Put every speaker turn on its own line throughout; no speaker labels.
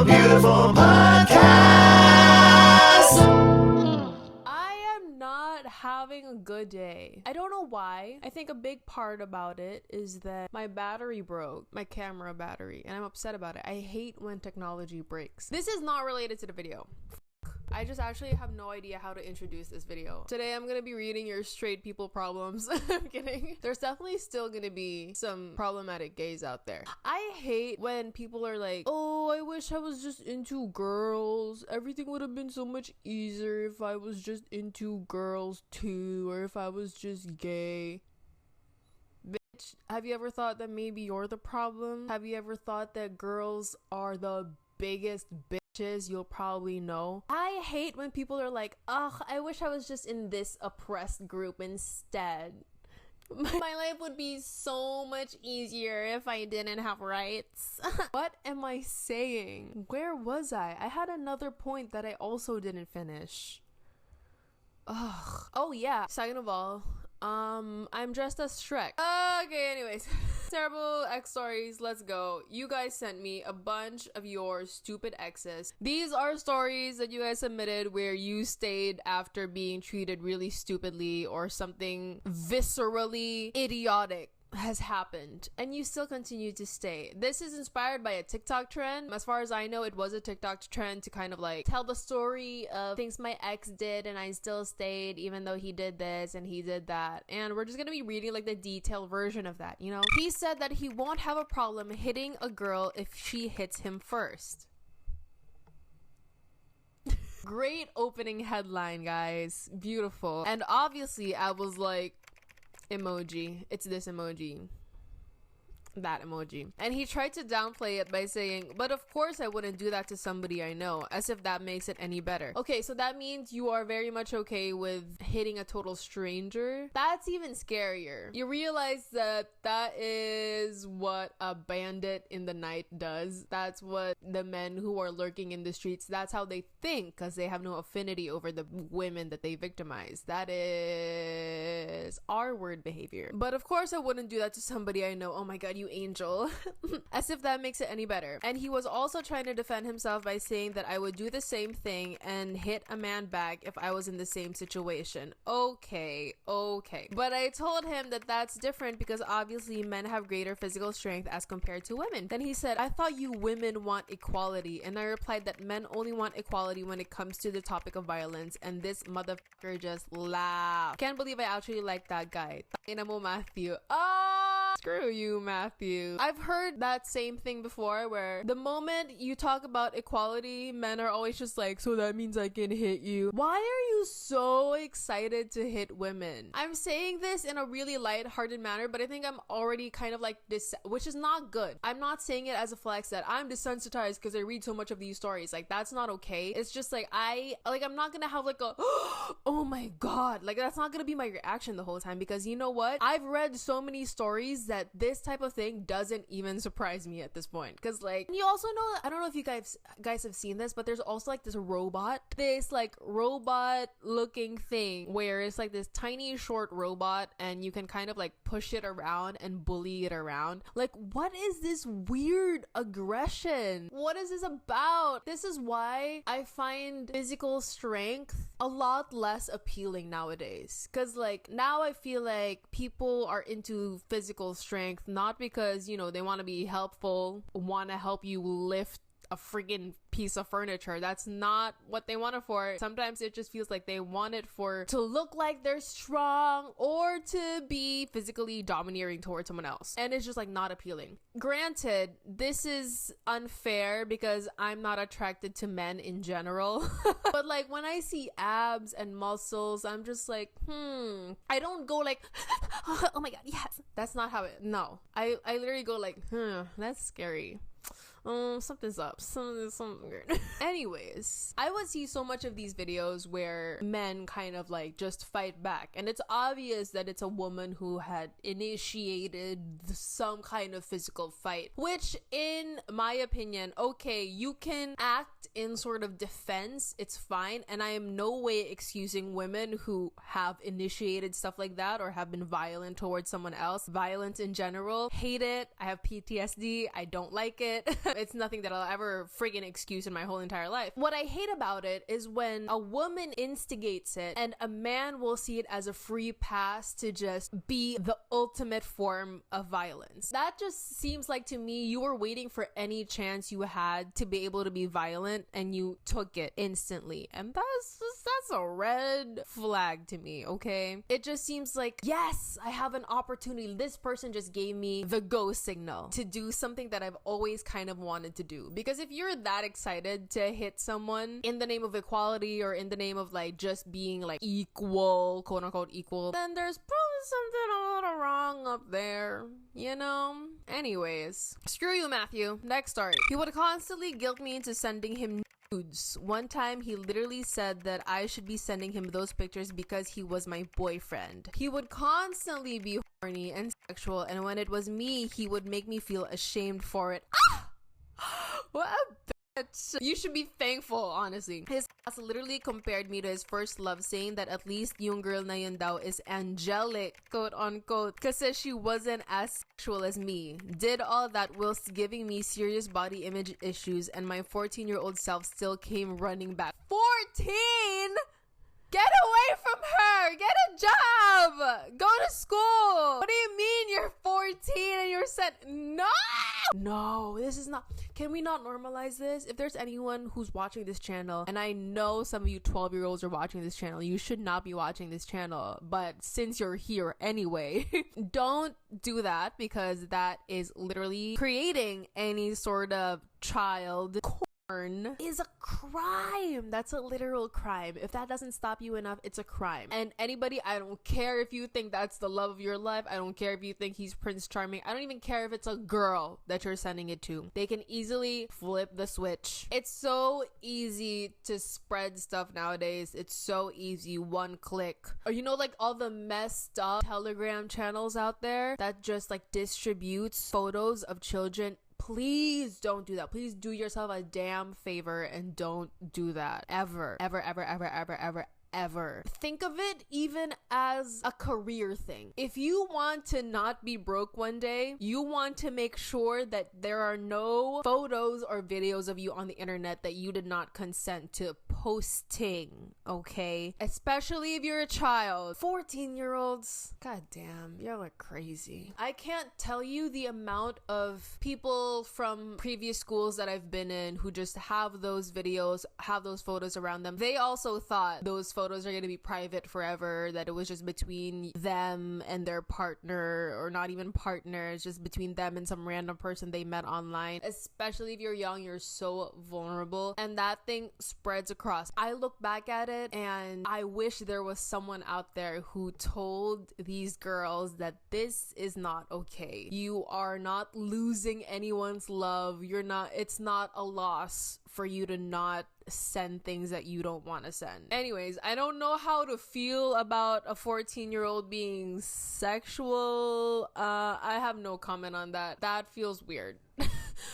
beautiful podcast.
I am not having a good day. I don't know why. I think a big part about it is that my battery broke, my camera battery, and I'm upset about it. I hate when technology breaks. This is not related to the video. I just actually have no idea how to introduce this video. Today I'm gonna be reading your straight people problems. I'm kidding. There's definitely still gonna be some problematic gays out there. I hate when people are like, oh, I wish I was just into girls. Everything would have been so much easier if I was just into girls too, or if I was just gay. Bitch, have you ever thought that maybe you're the problem? Have you ever thought that girls are the biggest bitches you'll probably know? I hate when people are like, ugh, I wish I was just in this oppressed group instead. My life would be so much easier if I didn't have rights. What am I saying? Where was I? I had another point that I also didn't finish. Ugh. Oh yeah, second of all, I'm dressed as Shrek. Okay, anyways. Terrible ex stories, let's go. You guys sent me a bunch of your stupid exes. These are stories that you guys submitted where you stayed after being treated really stupidly or something viscerally idiotic has happened and you still continue to stay. This is inspired by a TikTok trend. As far as I know, it was a TikTok trend to kind of like tell the story of things my ex did and I still stayed even though he did this and he did that. And we're just gonna be reading like the detailed version of that, you know? He said that he won't have a problem hitting a girl if she hits him first. Great opening headline, guys. Beautiful. And obviously I was like, emoji. It's this emoji. That emoji. And he tried to downplay it by saying, but of course I wouldn't do that to somebody I know, as if that makes it any better. Okay, so that means you are very much okay with hitting a total stranger. That's even scarier. You realize that that is what a bandit in the night does. That's what the men who are lurking in the streets, that's how they think, because they have no affinity over the women that they victimize. That is R-word behavior. But of course I wouldn't do that to somebody I know. Oh my god, you angel. As if that makes it any better. And he was also trying to defend himself by saying that I would do the same thing and hit a man back if I was in the same situation. Okay. But I told him that that's different because obviously men have greater physical strength as compared to women. Then he said, I thought you women want equality. And I replied that men only want equality when it comes to the topic of violence. And this motherfucker just laughed. Can't believe I actually like that guy. Ina mo, Matthew. Screw you, Matthew. I've heard that same thing before where the moment you talk about equality, men are always just like, so that means I can hit you. Why are you so excited to hit women? I'm saying this in a really light-hearted manner, but I think I'm already kind of like this, which is not good. I'm not saying it as a flex that I'm desensitized because I read so much of these stories. Like, that's not okay. It's just like, I'm not gonna have like a, oh my god. Like, that's not gonna be my reaction the whole time because you know what? I've read so many stories that this type of thing doesn't even surprise me at this point. Because like, you also know, I don't know if you guys have seen this, but there's also like this robot looking thing where it's like this tiny short robot and you can kind of like push it around and bully it around. Like, what is this weird aggression? What is this about? This is why I find physical strength a lot less appealing nowadays. Because like, now I feel like people are into physical strength not because, you know, they want to be helpful, want to help you lift a freaking piece of furniture. That's not what they want it for. Sometimes it just feels like they want it for to look like they're strong or to be physically domineering towards someone else, and it's just like not appealing. Granted, this is unfair because I'm not attracted to men in general. But like when I see abs and muscles, I'm just like, I don't go like oh my god, yes. That's not how it, no. I literally go like, that's scary. Something's up. Something weird. Anyways, I would see so much of these videos where men kind of like just fight back, and it's obvious that it's a woman who had initiated some kind of physical fight, which in my opinion, okay, you can act in sort of defense, it's fine, and I am no way excusing women who have initiated stuff like that or have been violent towards someone else. Violence in general, hate it. I have PTSD. I don't like it. say it. It's nothing that I'll ever friggin' excuse in my whole entire life. What I hate about it is when a woman instigates it and a man will see it as a free pass to just be the ultimate form of violence. That just seems like, to me, you were waiting for any chance you had to be able to be violent and you took it instantly. And that's a red flag to me, okay? It just seems like, yes, I have an opportunity. This person just gave me the go signal to do something that I've always kind of wanted to do. Because if you're that excited to hit someone in the name of equality or in the name of like just being like equal, quote unquote equal, then there's probably something a little wrong up there, you know? Anyways, screw you, Matthew. Next story. He would constantly guilt me into sending him nudes. One time he literally said that I should be sending him those pictures because he was my boyfriend. He would constantly be horny and sexual, and when it was me, he would make me feel ashamed for it. What a bitch. You should be thankful, honestly. His ass literally compared me to his first love, saying that at least yung girl na yun daw is angelic, quote unquote, because she wasn't as sexual as me. Did all that whilst giving me serious body image issues, and my 14-year-old self still came running back. 14? Get away from her! Get a job! Go to school! What do you mean you're 14 and you're set? No, this is not. Can we not normalize this? If there's anyone who's watching this channel, and I know some of you 12-year-olds are watching this channel, you should not be watching this channel, but since you're here anyway, don't do that, because that is literally creating any sort of child is a crime. That's a literal crime. If that doesn't stop you enough, it's a crime. And anybody, I don't care if you think that's the love of your life. I don't care if you think he's Prince Charming. I don't even care if it's a girl that you're sending it to. They can easily flip the switch. It's so easy to spread stuff nowadays. It's so easy. One click. Or you know, like all the messed up Telegram channels out there that just like distributes photos of children. Please don't do that. Please do yourself a damn favor and don't do that. Ever. Ever, ever, ever, ever, ever, ever. Think of it even as a career thing. If you want to not be broke one day, you want to make sure that there are no photos or videos of you on the internet that you did not consent to posting, okay? Especially if you're a child. 14-year-olds, god damn, you're like crazy. I can't tell you the amount of people from previous schools that I've been in who just have those videos, have those photos around them. They also thought those photos are going to be private forever, that it was just between them and their partner, or not even partners, just between them and some random person they met online. Especially if you're young, you're so vulnerable, and that thing spreads across. I look back at it and I wish there was someone out there who told these girls that this is not okay. You are not losing anyone's love. It's not a loss for you to not send things that you don't want to send. Anyways, I don't know how to feel about a 14-year-old being sexual. I have no comment on that. That feels weird.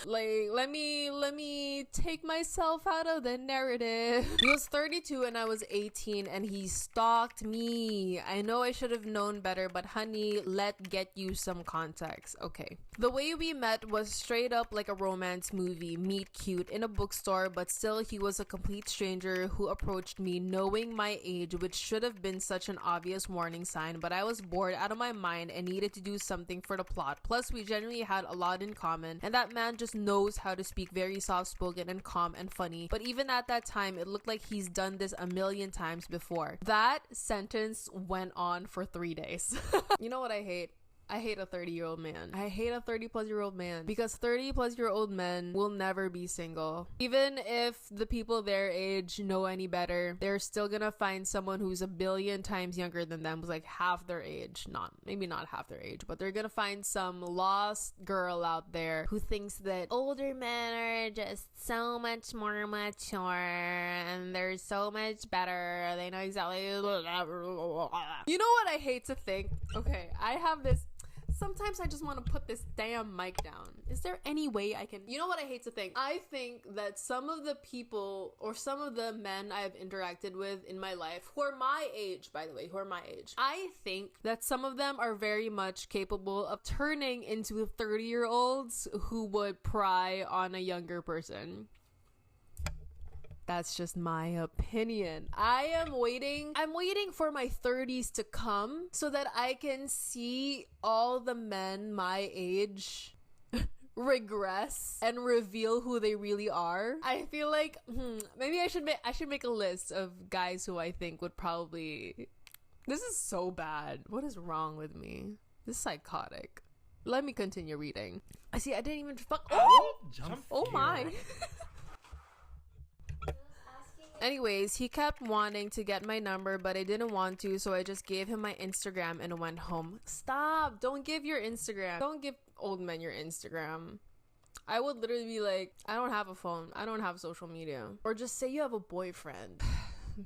Like, let me take myself out of the narrative. He was 32 and I was 18 and he stalked me. I know I should have known better, but honey, let get you some context. Okay. The way we met was straight up like a romance movie, meet cute, in a bookstore, but still he was a complete stranger who approached me knowing my age, which should have been such an obvious warning sign, but I was bored out of my mind and needed to do something for the plot. Plus, we generally had a lot in common, and that man just knows how to speak very soft-spoken and calm and funny. But even at that time, it looked like he's done this a million times before. That sentence went on for 3 days. You know what I hate? I hate a 30-year-old man. I hate a 30-plus-year-old man, because 30-plus-year-old men will never be single. Even if the people their age know any better, they're still gonna find someone who's a billion times younger than them, who's like half their age. Maybe not half their age, but they're gonna find some lost girl out there who thinks that older men are just so much more mature and they're so much better. They know exactly. You know what I hate to think? Okay, I have this. Sometimes I just want to put this damn mic down. Is there any way I can... You know what I hate to think? I think that some of the people or some of the men I've interacted with in my life, who are my age, by the way, I think that some of them are very much capable of turning into 30-year-olds who would pry on a younger person. That's just my opinion. I'm waiting for my 30s to come so that I can see all the men my age regress and reveal who they really are. I feel like maybe I should make a list of guys who I think would probably... This is so bad. What is wrong with me? This is psychotic. Let me continue reading. I didn't even oh my. Anyways, he kept wanting to get my number, but I didn't want to, so I just gave him my Instagram and went home. Stop! Don't give your Instagram. Don't give old men your Instagram. I would literally be like, I don't have a phone. I don't have social media. Or just say you have a boyfriend.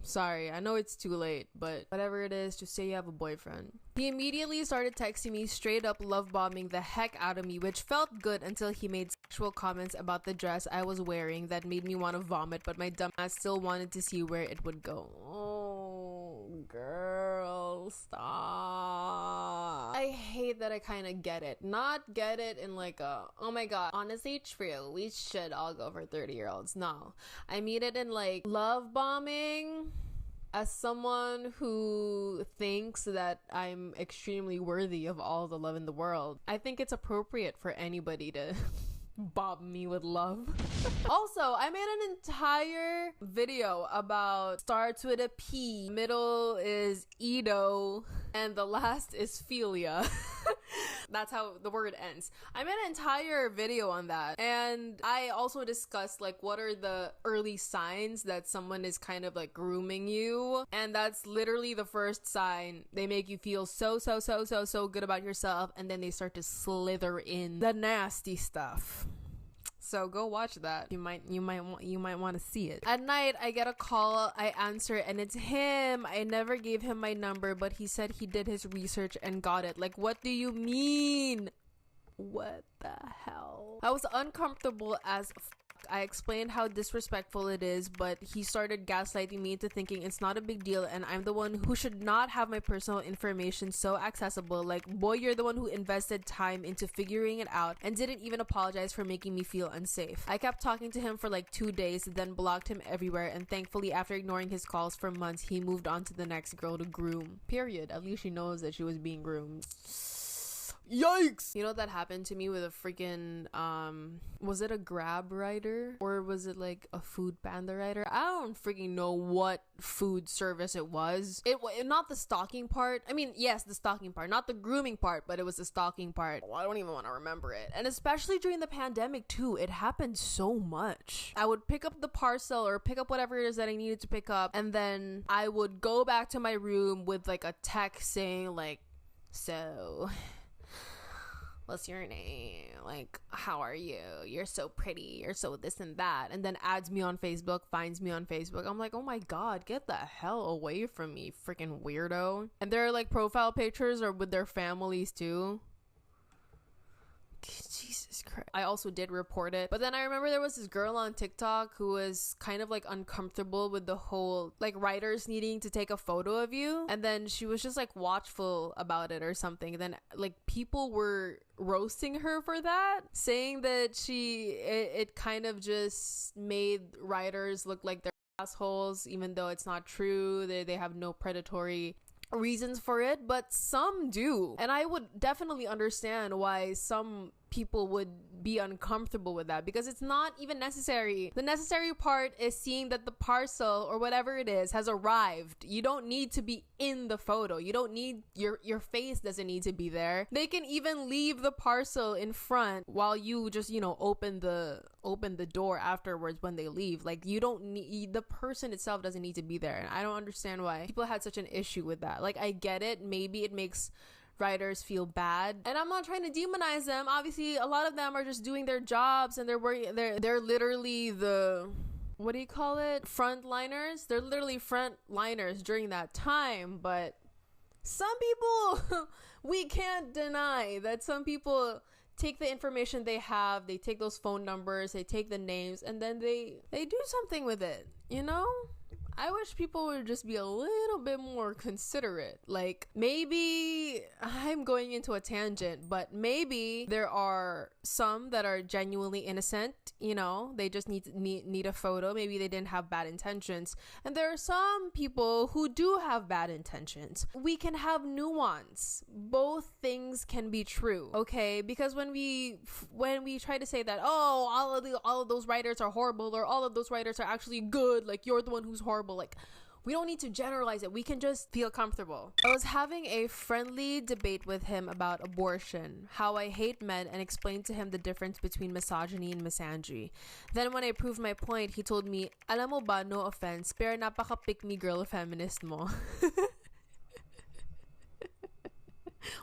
Sorry, I know it's too late, but whatever it is, just say you have a boyfriend. He immediately started texting me, straight up love bombing the heck out of me, which felt good until he made sexual comments about the dress I was wearing that made me want to vomit, but my dumb ass still wanted to see where it would go. Oh, girl, stop. I hate that I kind of get it. Not get it in like a, oh my god, honestly true, we should all go for 30-year-olds. No, I mean it in like love bombing. As someone who thinks that I'm extremely worthy of all the love in the world, I think it's appropriate for anybody to bomb me with love. Also, I made an entire video about starts with a P, middle is Edo, and the last is Philia. That's how the word ends. I made an entire video on that, and I also discussed like what are the early signs that someone is kind of like grooming you, and that's literally the first sign. They make you feel so good about yourself, and then they start to slither in the nasty stuff. So go watch that. You might want to see it. At night, I get a call. I answer, and it's him. I never gave him my number, but he said he did his research and got it. Like, what do you mean? What the hell? I was uncomfortable as I explained how disrespectful it is, but he started gaslighting me into thinking it's not a big deal and I'm the one who should not have my personal information so accessible. Like, boy, you're the one who invested time into figuring it out and didn't even apologize for making me feel unsafe. I kept talking to him for like 2 days, then blocked him everywhere, and thankfully after ignoring his calls for months, he moved on to the next girl to groom. Period. At least she knows that she was being groomed. Yikes! You know that happened to me with a freaking was it a Grab rider or was it like a Food Panda rider? I don't freaking know what food service it was. It not the stalking part. I mean, yes, the stalking part, not the grooming part, but it was the stalking part. Well, I don't even want to remember it. And especially during the pandemic too, it happened so much. I would pick up the parcel or pick up whatever it is that I needed to pick up, and then I would go back to my room with like a text saying like, so what's your name? Like, how are you? You're so pretty. You're so this and that. And then adds me on Facebook, finds me on Facebook. I'm like, oh my god, get the hell away from me, freaking weirdo. And their like profile pictures are with their families too. Jesus Christ. I also did report it, but then I remember there was this girl on TikTok who was kind of like uncomfortable with the whole like writers needing to take a photo of you, and then she was just like watchful about it or something. And then like people were roasting her for that, saying that it kind of just made writers look like they're assholes, even though it's not true. They have no predatory reasons for it, but some do, and I would definitely understand why some people would be uncomfortable with that, because it's not even necessary. The necessary part is seeing that the parcel or whatever it is has arrived. You don't need to be in the photo. You don't need your face doesn't need to be there. They can even leave the parcel in front while you just, you know, open the door afterwards when they leave. Like, you don't need, the person itself doesn't need to be there. And I don't understand why people had such an issue with that. Like, I get it, maybe it makes writers feel bad, and I'm not trying to demonize them. Obviously a lot of them are just doing their jobs, and they're literally the, what do you call it, frontliners. They're literally frontliners during that time. But Some people, we can't deny that some people take the information they have, they take those phone numbers, they take the names, and then they do something with it, you know? I wish people would just be a little bit more considerate. Like, maybe I'm going into a tangent, but maybe there are some that are genuinely innocent, you know, they just need a photo. Maybe they didn't have bad intentions. And there are some people who do have bad intentions. We can have nuance. Both things can be true, okay? Because when we try to say that, oh, all of those writers are horrible, or all of those writers are actually good, like you're the one who's horrible, like, we don't need to generalize it. We can just feel comfortable. I was having a friendly debate with him about abortion, how I hate men, and explained to him the difference between misogyny and misandry. Then when I proved my point, he told me, alam mo ba, no offense, pero napaka pick-me girl feminist mo.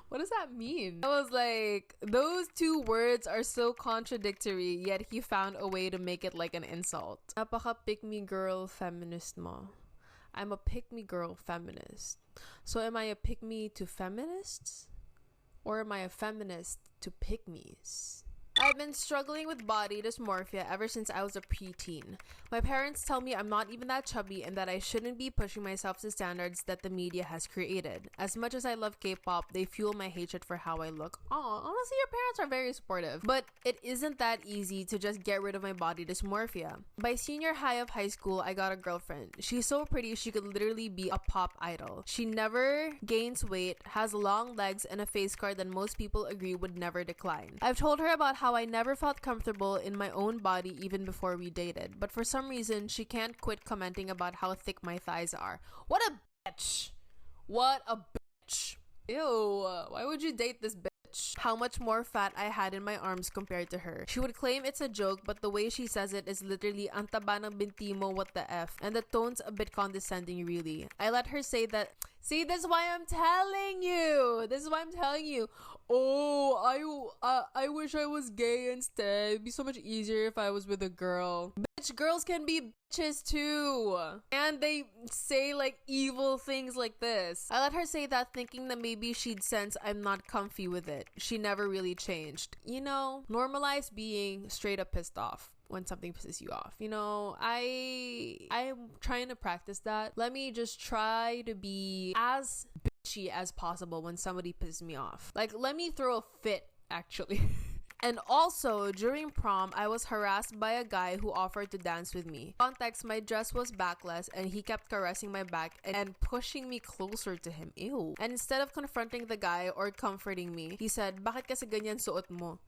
What does that mean? I was like, those two words are so contradictory, yet he found a way to make it like an insult. Napaka pick-me girl feminist mo. I'm a pick-me girl feminist. So am I a pick-me to feminists? Or am I a feminist to pick-me's? I've been struggling with body dysmorphia ever since I was a preteen. My parents tell me I'm not even that chubby and that I shouldn't be pushing myself to standards that the media has created. As much as I love K-pop, they fuel my hatred for how I look. Aw, honestly, your parents are very supportive. But it isn't that easy to just get rid of my body dysmorphia. By senior high of high school, I got a girlfriend. She's so pretty, she could literally be a pop idol. She never gains weight, has long legs, and a face card that most people agree would never decline. I've told her about how I never felt comfortable in my own body even before we dated, but for some reason she can't quit commenting about how thick my thighs are. What a bitch! What a bitch! Ew, why would you date this bitch? How much more fat I had in my arms compared to her. She would claim it's a joke, but the way she says it is literally ang taba ng binti mo, what the F, and the tone's a bit condescending really. I let her say that. See, this is why I'm telling you. This is why I'm telling you. Oh, I wish I was gay instead. It'd be so much easier if I was with a girl. Bitch, girls can be bitches too. And they say like evil things like this. I let her say that thinking that maybe she'd sense I'm not comfy with it. She never really changed. You know, normalize being straight up pissed off when something pisses you off. You know, I'm trying to practice that. Let me just try to be as bitchy as possible when somebody pisses me off. Like, let me throw a fit, actually. And also, during prom, I was harassed by a guy who offered to dance with me. Context, my dress was backless and he kept caressing my back and pushing me closer to him. Ew. And instead of confronting the guy or comforting me, he said, bakit kasi ganyan suot mo?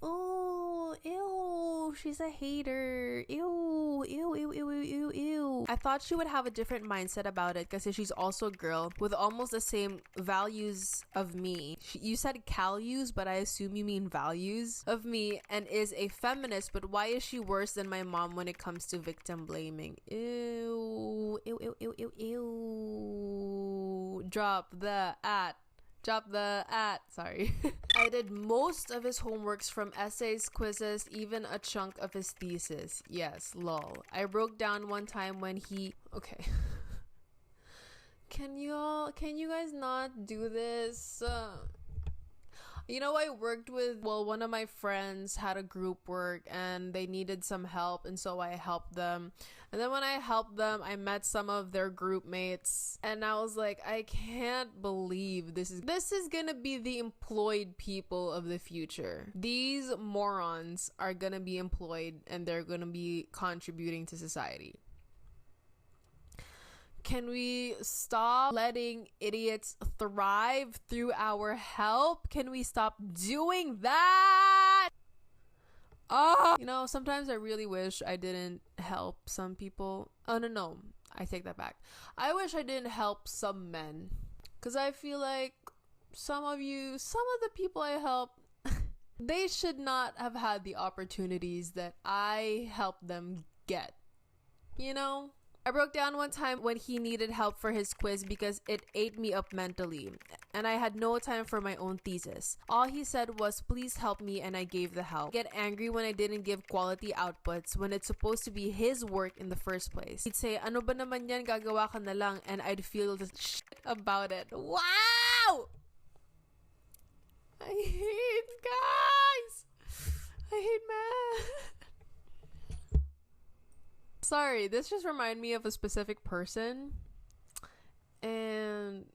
Oh, ew, she's a hater. Ew, ew, ew, ew, ew, ew. I thought she would have a different mindset about it because she's also a girl with almost the same values of me. You said values, but I assume you mean values of me, and is a feminist, but why is she worse than my mom when it comes to victim blaming? Ew, ew, ew, ew, ew, ew. Drop the at. Sorry. I did most of his homeworks from essays, quizzes, even a chunk of his thesis. Yes, lol. I broke down one time when he... Okay. Can you guys not do this? You know, I worked with, one of my friends had a group work and they needed some help, and so I helped them. And then when I helped them, I met some of their group mates and I was like, I can't believe this is gonna be the employed people of the future. These morons are gonna be employed and they're gonna be contributing to society. Can we stop letting idiots thrive through our help? Can we stop doing that? You know, sometimes I really wish I didn't help some people. Oh, no, I take that back. I wish I didn't help some men. Because I feel like some of the people I help, they should not have had the opportunities that I helped them get. You know? I broke down one time when he needed help for his quiz because it ate me up mentally, and I had no time for my own thesis. All he said was, please help me, and I gave the help. Get angry when I didn't give quality outputs when it's supposed to be his work in the first place. He'd say, ano ba naman yan, gagawa ka na lang, and I'd feel the shit about it. Wow! I hate guys! I hate math. Sorry, this just reminded me of a specific person. And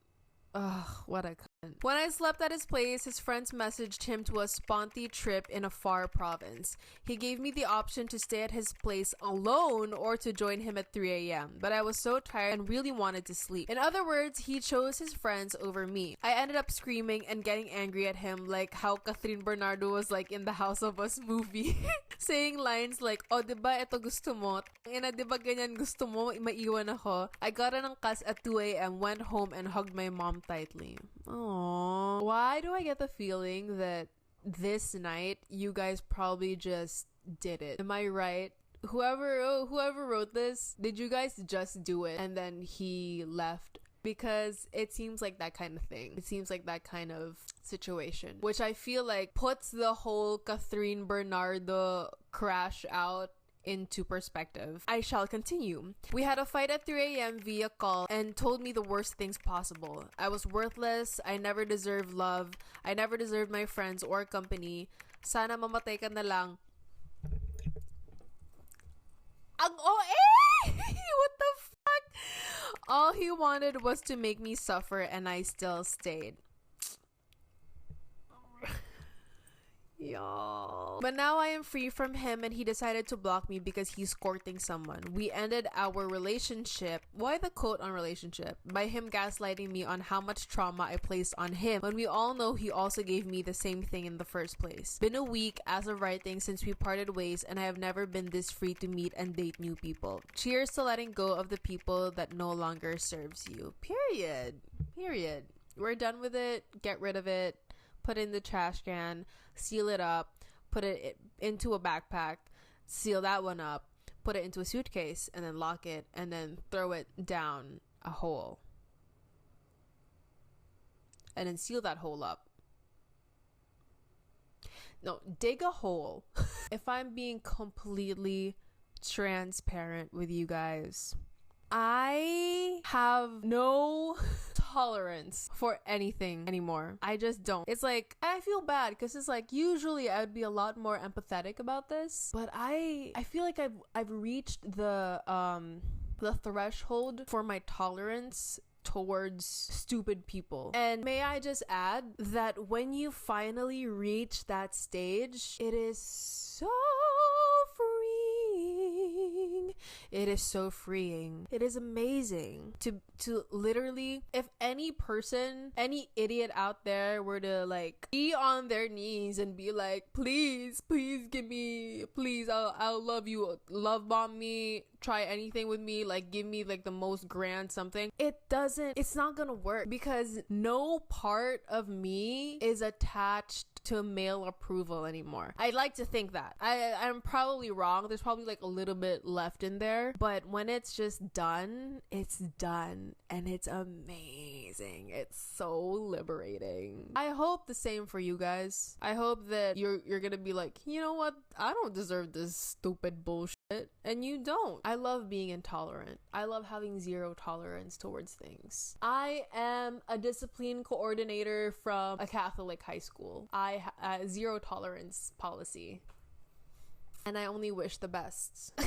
what a cunt. When I slept at his place, his friends messaged him to a sponty trip in a far province. He gave me the option to stay at his place alone or to join him at 3 a.m. But I was so tired and really wanted to sleep. In other words, he chose his friends over me. I ended up screaming and getting angry at him like how Catherine Bernardo was like in the House of Us movie. Saying lines like, oh, diba ito gusto mo? Ina, diba ganyan gusto mo? Maiwan ako. I got an angkas at 2 a.m., went home and hugged my mom tightly. Aww. Why do I get the feeling that this night you guys probably just did it? Am I right? Whoever wrote this, did you guys just do it and then he left? Because it seems like that kind of thing. It seems like that kind of situation, which I feel like puts the whole Catherine Bernardo crash out into perspective. I shall continue. We had a fight at 3 a.m. via call and told me the worst things possible. I was worthless. I never deserved love. I never deserved my friends or company. Sana mamatay ka na lang. Ang OA! What the fuck? All he wanted was to make me suffer and I still stayed. Y'all. But now I am free from him and he decided to block me because he's courting someone. We ended our relationship. Why the quote on relationship? By him gaslighting me on how much trauma I placed on him when we all know he also gave me the same thing in the first place. Been a week as of writing since we parted ways and I have never been this free to meet and date new people. Cheers to letting go of the people that no longer serves you. Period. We're done with it. Get rid of it. Put it in the trash can, seal it up, put it into a backpack, seal that one up, put it into a suitcase, and then lock it, and then throw it down a hole. And then seal that hole up. No, dig a hole. If I'm being completely transparent with you guys, I have no tolerance for anything anymore. I just don't. It's like, I feel bad because it's like usually I would be a lot more empathetic about this, but I feel like I've reached the threshold for my tolerance towards stupid people. And may I just add that when you finally reach that stage, it is so freeing. It is so freeing. It is amazing to literally, if any person, any idiot out there were to like be on their knees and be like, please give me, please, I'll love you, love bomb me, try anything with me, like give me like the most grand something, it's not gonna work because no part of me is attached to male approval anymore. I like to think that. I'm probably wrong. There's probably like a little bit left in there, but when it's just done, it's done and it's amazing. It's so liberating. I hope the same for you guys. I hope that you're gonna be like, you know what? I don't deserve this stupid bullshit. And you don't. I love being intolerant. I love having zero tolerance towards things. I am a discipline coordinator from a Catholic high school. I zero tolerance policy. And I only wish the best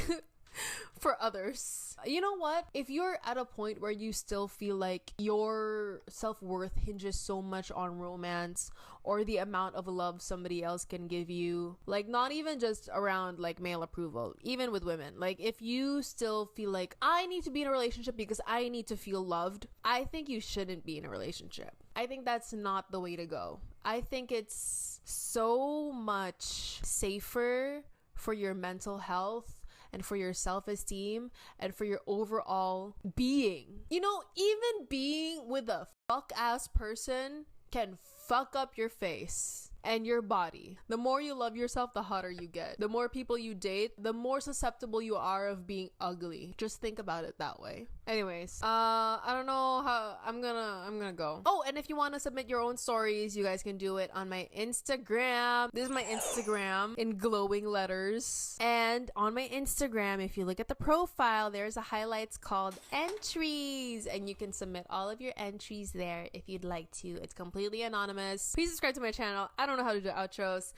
for others. You know what? If you're at a point where you still feel like your self-worth hinges so much on romance or the amount of love somebody else can give you, like not even just around like male approval, even with women, like if you still feel like I need to be in a relationship because I need to feel loved, I think you shouldn't be in a relationship. I think that's not the way to go. I think it's so much safer for your mental health and for your self-esteem and for your overall being. You know, even being with a fuck-ass person can fuck up your face and your body. The more you love yourself, the hotter you get. The more people you date, the more susceptible you are of being ugly. Just think about it that way. Anyways, I don't know how I'm gonna go. Oh, and if you want to submit your own stories, you guys can do it on my Instagram. This is my Instagram in glowing letters. And on my Instagram, if you look at the profile, there's a highlights called entries, and you can submit all of your entries there if you'd like to. It's completely anonymous. Please subscribe to my channel. I don't know how to do outros.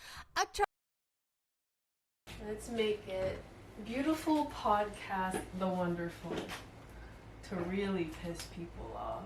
Let's make it beautiful podcast the wonderful to really piss people off.